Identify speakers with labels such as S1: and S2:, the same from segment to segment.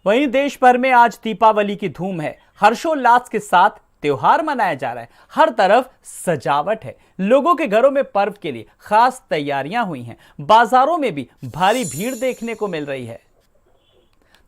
S1: वहीं देश भर में आज दीपावली की धूम है। हर्षोल्लास के साथ त्योहार मनाया जा रहा है। हर तरफ सजावट है। लोगों के घरों में पर्व के लिए खास तैयारियां हुई हैं। बाजारों में भी भारी भीड़ देखने को मिल रही है।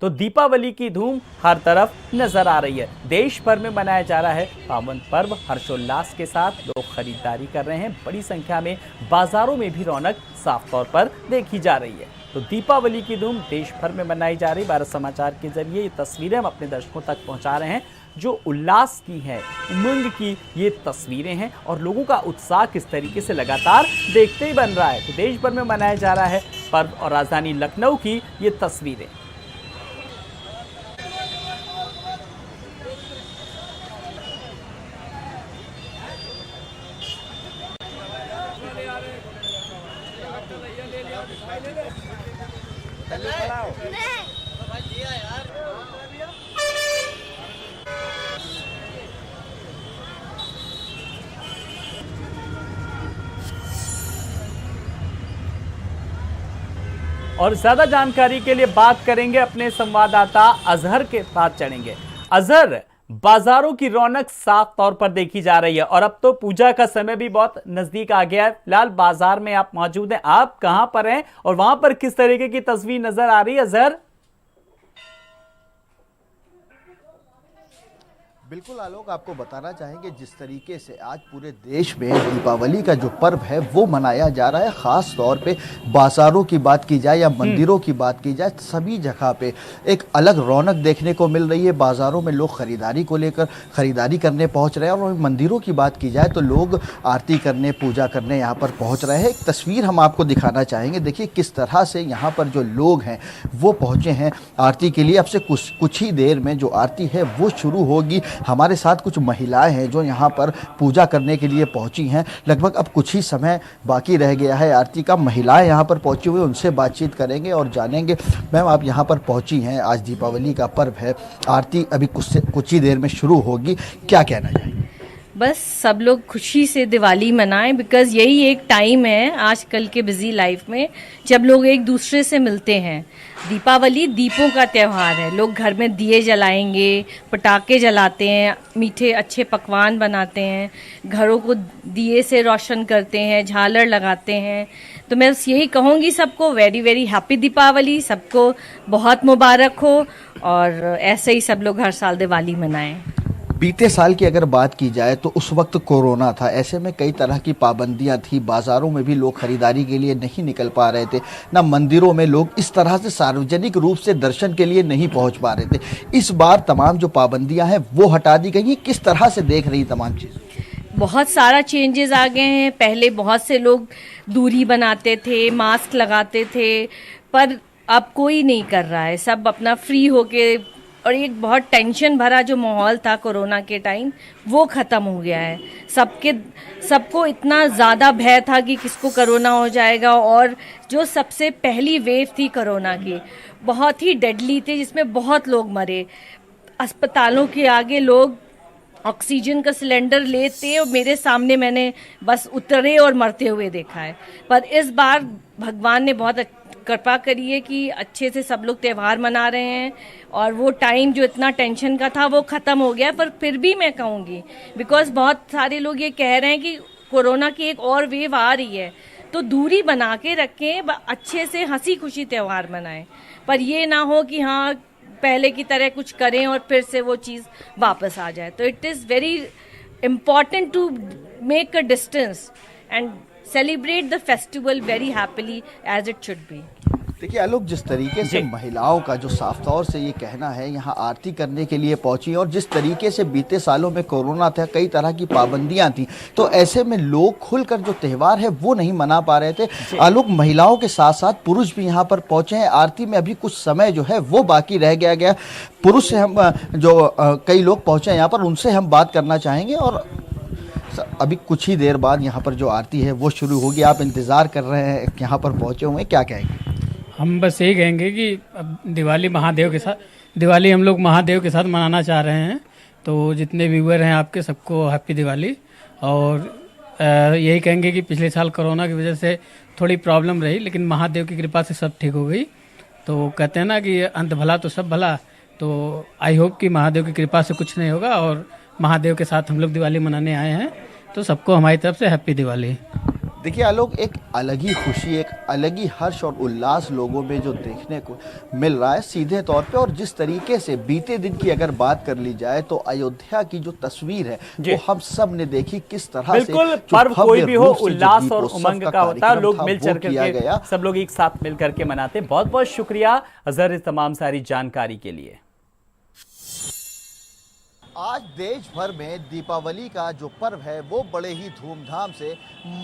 S1: तो दीपावली की धूम हर तरफ नजर आ रही है। देश भर में मनाया जा रहा है पावन पर्व। हर्षोल्लास के साथ लोग खरीदारी कर रहे हैं। बड़ी संख्या में बाजारों में भी रौनक साफ तौर पर देखी जा रही है। तो दीपावली की धूम देश भर में मनाई जा रही। भारत समाचार के जरिए ये तस्वीरें हम अपने दर्शकों तक पहुंचा रहे हैं। जो उल्लास की है, उमंग की ये तस्वीरें हैं और लोगों का उत्साह किस तरीके से लगातार देखते ही बन रहा है। तो देश भर में मनाया जा रहा है पर्व और राजधानी लखनऊ की ये तस्वीरें। और ज्यादा जानकारी के लिए बात करेंगे अपने संवाददाता अजहर के साथ चलेंगे। अजहर, बाजारों की रौनक साफ तौर पर देखी जा रही है और अब तो पूजा का समय भी बहुत नजदीक आ गया है। फिलहाल बाजार में आप मौजूद हैं, आप कहां पर हैं और वहां पर किस तरीके की तस्वीर नजर आ रही है अजहर?
S2: बिल्कुल आलोक, आपको बताना चाहेंगे जिस तरीके से आज पूरे देश में दीपावली का जो पर्व है वो मनाया जा रहा है। ख़ास तौर पे बाज़ारों की बात की जाए या मंदिरों की बात की जाए, सभी जगह पे एक अलग रौनक देखने को मिल रही है। बाज़ारों में लोग ख़रीदारी को लेकर ख़रीदारी करने पहुंच रहे हैं और मंदिरों की बात की जाए तो लोग आरती करने, पूजा करने यहाँ पर पहुँच रहे हैं। एक तस्वीर हम आपको दिखाना चाहेंगे। देखिए किस तरह से यहाँ पर जो लोग हैं वो पहुँचे हैं आरती के लिए। अब से कुछ ही देर में जो आरती है वो शुरू होगी। हमारे साथ कुछ महिलाएं हैं जो यहाँ पर पूजा करने के लिए पहुंची हैं। लगभग अब कुछ ही समय बाकी रह गया है आरती का। महिलाएं यहाँ पर पहुंची हुई, उनसे बातचीत करेंगे और जानेंगे। मैम, आप यहाँ पर पहुंची हैं, आज दीपावली का पर्व है, आरती अभी कुछ ही देर में शुरू होगी, क्या कहना चाहेंगे?
S3: बस सब लोग खुशी से दिवाली मनाएं, बिकॉज यही एक टाइम है आजकल के बिजी लाइफ में जब लोग एक दूसरे से मिलते हैं। दीपावली दीपों का त्यौहार है। लोग घर में दिए जलाएंगे, पटाखे जलाते हैं, मीठे अच्छे पकवान बनाते हैं, घरों को दिए से रोशन करते हैं, झालर लगाते हैं। तो मैं बस यही कहूँगी सबको वेरी वेरी हैप्पी दीपावली, सबको बहुत मुबारक हो और ऐसे ही सब लोग हर साल दिवाली मनाएं।
S2: बीते साल की अगर बात की जाए तो उस वक्त कोरोना था, ऐसे में कई तरह की पाबंदियां थी। बाज़ारों में भी लोग खरीदारी के लिए नहीं निकल पा रहे थे, ना मंदिरों में लोग इस तरह से सार्वजनिक रूप से दर्शन के लिए नहीं पहुंच पा रहे थे। इस बार तमाम जो पाबंदियां हैं वो हटा दी गई हैं। किस तरह से देख रही तमाम चीज़?
S3: बहुत सारा चेंजेस आ गए हैं। पहले बहुत से लोग दूरी बनाते थे, मास्क लगाते थे, पर अब कोई नहीं कर रहा है। सब अपना फ्री होके, और एक बहुत टेंशन भरा जो माहौल था कोरोना के टाइम वो ख़त्म हो गया है। सबको इतना ज़्यादा भय था कि किसको कोरोना हो जाएगा, और जो सबसे पहली वेव थी कोरोना की बहुत ही डेडली थी, जिसमें बहुत लोग मरे। अस्पतालों के आगे लोग ऑक्सीजन का सिलेंडर लेते और मेरे सामने मैंने बस उतरे और मरते हुए देखा है। पर इस बार भगवान ने बहुत कृपा करी है कि अच्छे से सब लोग त्यौहार मना रहे हैं और वो टाइम जो इतना टेंशन का था वो ख़त्म हो गया। पर फिर भी मैं कहूँगी, बिकॉज बहुत सारे लोग ये कह रहे हैं कि कोरोना की एक और वेव आ रही है, तो दूरी बना के रखें, अच्छे से हंसी खुशी त्यौहार मनाएं। पर ये ना हो कि हाँ पहले की तरह कुछ करें और फिर से वो चीज़ वापस आ जाए। तो it is very important to make a distance and celebrate the festival very happily as it should be.
S2: देखिए आलोक, जिस तरीके से महिलाओं का जो साफ तौर से ये कहना है यहाँ आरती करने के लिए पहुंची, और जिस तरीके से बीते सालों में कोरोना था, कई तरह की पाबंदियां थी, तो ऐसे में लोग खुलकर जो त्यौहार है वो नहीं मना पा रहे थे। आलोक, महिलाओं के साथ साथ पुरुष भी यहाँ पर पहुंचे हैं। आरती में अभी कुछ समय जो है वो बाकी रह गया। पुरुष से हम जो कई लोग पहुंचे हैं यहाँ पर, उनसे हम बात करना चाहेंगे। और अभी कुछ ही देर बाद यहाँ पर जो आरती है वो शुरू होगी, आप इंतज़ार कर रहे हैं, यहाँ पर पहुँचे हुए, क्या कहेंगे?
S4: हम बस यही कहेंगे कि अब दिवाली हम लोग महादेव के साथ मनाना चाह रहे हैं। तो जितने व्यूअर हैं आपके, सबको हैप्पी दिवाली। और यही कहेंगे कि पिछले साल कोरोना की वजह से थोड़ी प्रॉब्लम रही, लेकिन महादेव की कृपा से सब ठीक हो गई। तो कहते हैं ना कि अंत भला तो सब भला, तो आई होप कि महादेव की कृपा से कुछ नहीं होगा और महादेव के साथ हम लोग दिवाली मनाने आए हैं। तो सबको हमारी तरफ से हैप्पी दिवाली।
S2: देखिए आलोक, एक अलग ही खुशी, एक अलग ही हर्ष और उल्लास लोगों में जो देखने को मिल रहा है सीधे तौर पे। और जिस तरीके से बीते दिन की अगर बात कर ली जाए तो अयोध्या की जो तस्वीर है वो हम सब ने देखी, किस तरह से
S1: बिल्कुल पर्व कोई भी हो उल्लास और उमंग का होता है, लोग मिल चल करके सब लोग एक साथ मिल करके मनाते। बहुत बहुत शुक्रिया अजहर इस तमाम सारी जानकारी के लिए।
S2: आज देश भर में दीपावली का जो पर्व है वो बड़े ही धूमधाम से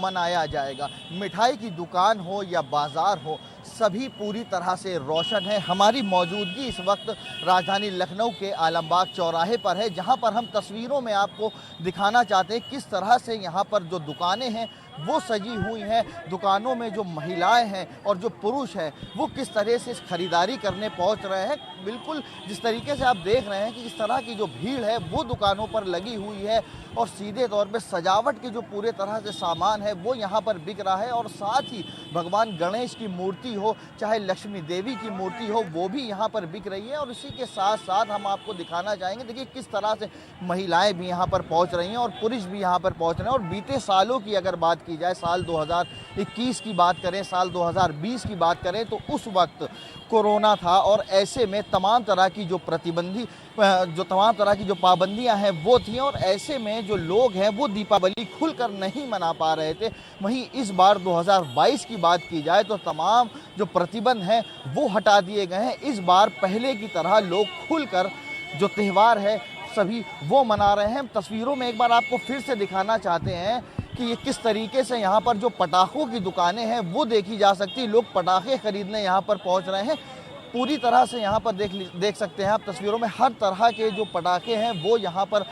S2: मनाया जाएगा। मिठाई की दुकान हो या बाजार हो, सभी पूरी तरह से रोशन है। हमारी मौजूदगी इस वक्त राजधानी लखनऊ के आलमबाग चौराहे पर है, जहां पर हम तस्वीरों में आपको दिखाना चाहते हैं किस तरह से यहां पर जो दुकानें हैं वो सजी हुई हैं। दुकानों में जो महिलाएं हैं और जो पुरुष हैं वो किस तरह से खरीदारी करने पहुंच रहे हैं। बिल्कुल जिस तरीके से आप देख रहे हैं कि इस तरह की जो भीड़ है वो दुकानों पर लगी हुई है और सीधे तौर पे सजावट के जो पूरे तरह से सामान है वो यहाँ पर बिक रहा है। और साथ ही भगवान गणेश की मूर्ति हो चाहे लक्ष्मी देवी की मूर्ति हो वो भी यहाँ पर बिक रही है। और इसी के साथ साथ हम आपको दिखाना चाहेंगे, देखिए किस तरह से महिलाएं भी यहाँ पर पहुँच रही हैं और पुरुष भी यहाँ पर पहुँच रहे हैं। और बीते सालों की अगर बात की जाए, साल 2021 की बात करें, साल 2020 की बात करें तो उस वक्त कोरोना था और ऐसे में तमाम तरह की जो पाबंदियां हैं वो थी और ऐसे में जो लोग हैं वो दीपावली खुलकर नहीं मना पा रहे थे। वहीं इस बार 2022 की बात की जाए तो तमाम जो प्रतिबंध हैं वो हटा दिए गए हैं। इस बार पहले की तरह लोग खुलकर जो त्यौहार है सभी वो मना रहे हैं। तस्वीरों में एक बार आपको फिर से दिखाना चाहते हैं कि ये किस तरीके से यहाँ पर जो पटाखों की दुकानें हैं वो देखी जा सकती। लोग पटाखे खरीदने यहाँ पर पहुँच रहे हैं। पूरी तरह से यहाँ पर देख सकते हैं आप तस्वीरों में, हर तरह के जो पटाखे हैं वो यहाँ पर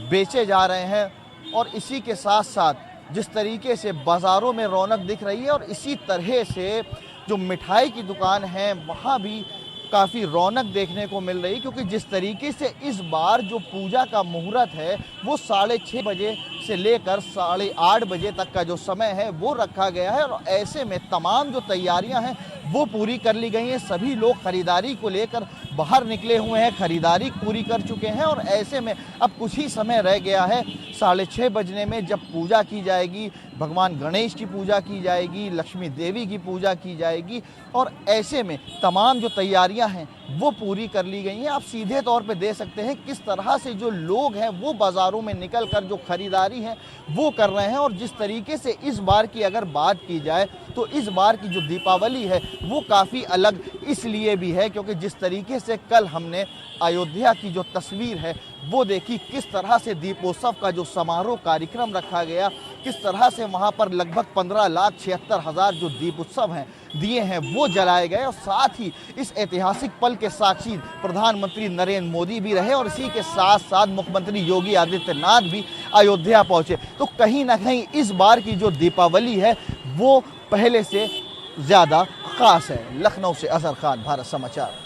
S2: बेचे जा रहे हैं। और इसी के साथ साथ जिस तरीके से बाज़ारों में रौनक दिख रही है और इसी तरह से जो मिठाई की दुकान है वहाँ भी काफ़ी रौनक देखने को मिल रही, क्योंकि जिस तरीके से इस बार जो पूजा का मुहूर्त है वो 6:30 बजे से लेकर 8:30 बजे तक का जो समय है वो रखा गया है। और ऐसे में तमाम जो तैयारियां हैं वो पूरी कर ली गई हैं। सभी लोग खरीदारी को लेकर बाहर निकले हुए हैं, खरीदारी पूरी कर चुके हैं। और ऐसे में अब कुछ ही समय रह गया है, 6:30 बजने में जब पूजा की जाएगी, भगवान गणेश की पूजा की जाएगी, लक्ष्मी देवी की पूजा की जाएगी। और ऐसे में तमाम जो तैयारियां हैं वो पूरी कर ली गई हैं। आप सीधे तौर पे देख सकते हैं किस तरह से जो लोग हैं वो बाज़ारों में निकल कर जो खरीदारी है वो कर रहे हैं। और जिस तरीके से इस बार की अगर बात की जाए तो इस बार की जो दीपावली है वो काफ़ी अलग इसलिए भी है क्योंकि जिस तरीके से कल हमने अयोध्या की जो तस्वीर है वो देखी, किस तरह से दीपोत्सव का जो समारोह कार्यक्रम रखा गया, किस तरह से वहाँ पर लगभग 15,76,000 जो दीपोत्सव हैं दिए हैं वो जलाए गए। और साथ ही इस ऐतिहासिक पल के साक्षी प्रधानमंत्री नरेंद्र मोदी भी रहे और इसी के साथ साथ मुख्यमंत्री योगी आदित्यनाथ भी अयोध्या पहुँचे। तो कहीं ना कहीं इस बार की जो दीपावली है वो पहले से ज़्यादा खास है। लखनऊ से अजहर खान, भारत समाचार।